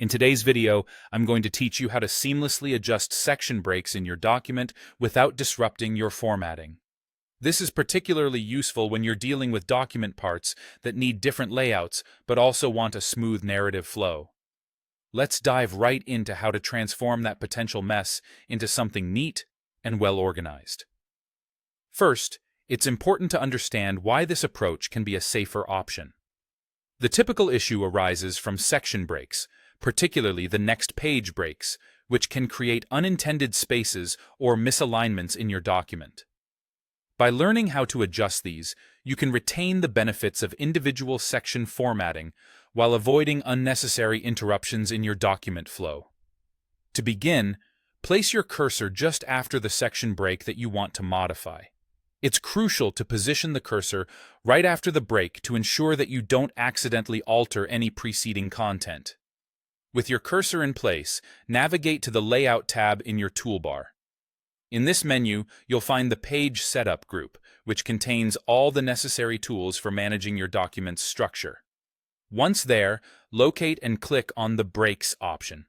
In today's video, I'm going to teach you how to seamlessly adjust section breaks in your document without disrupting your formatting. This is particularly useful when you're dealing with document parts that need different layouts but also want a smooth narrative flow. Let's dive right into how to transform that potential mess into something neat and well organized. First, it's important to understand why this approach can be a safer option. The typical issue arises from section breaks, particularly the next page breaks, which can create unintended spaces or misalignments in your document. By learning how to adjust these, you can retain the benefits of individual section formatting while avoiding unnecessary interruptions in your document flow. To begin, place your cursor just after the section break that you want to modify. It's crucial to position the cursor right after the break to ensure that you don't accidentally alter any preceding content. With your cursor in place, navigate to the Layout tab in your toolbar. In this menu, you'll find the Page Setup group, which contains all the necessary tools for managing your document's structure. Once there, locate and click on the Breaks option.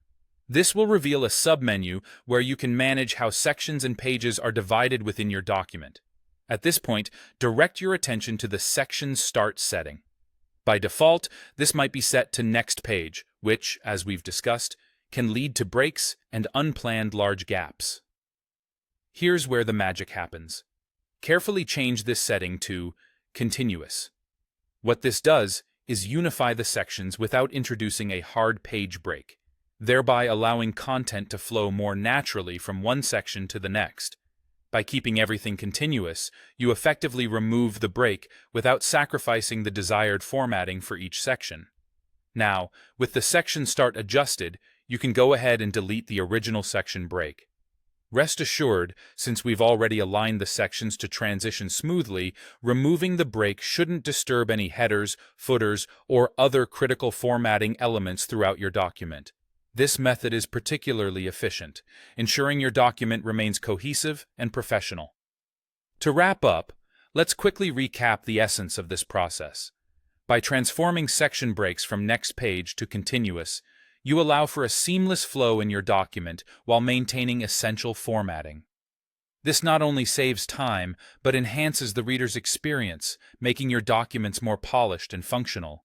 This will reveal a submenu where you can manage how sections and pages are divided within your document. At this point, direct your attention to the Section Start setting. By default, this might be set to Next Page, which, as we've discussed, can lead to breaks and unplanned large gaps. Here's where the magic happens. Carefully change this setting to Continuous. What this does is unify the sections without introducing a hard page break, thereby allowing content to flow more naturally from one section to the next. By keeping everything continuous, you effectively remove the break without sacrificing the desired formatting for each section. Now, with the section start adjusted, you can go ahead and delete the original section break. Rest assured, since we've already aligned the sections to transition smoothly, removing the break shouldn't disturb any headers, footers, or other critical formatting elements throughout your document. This method is particularly efficient, ensuring your document remains cohesive and professional. To wrap up, let's quickly recap the essence of this process. By transforming section breaks from next page to continuous, you allow for a seamless flow in your document while maintaining essential formatting. This not only saves time, but enhances the reader's experience, making your documents more polished and functional.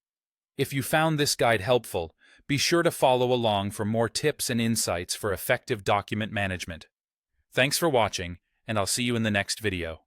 If you found this guide helpful, be sure to follow along for more tips and insights for effective document management. Thanks for watching, and I'll see you in the next video.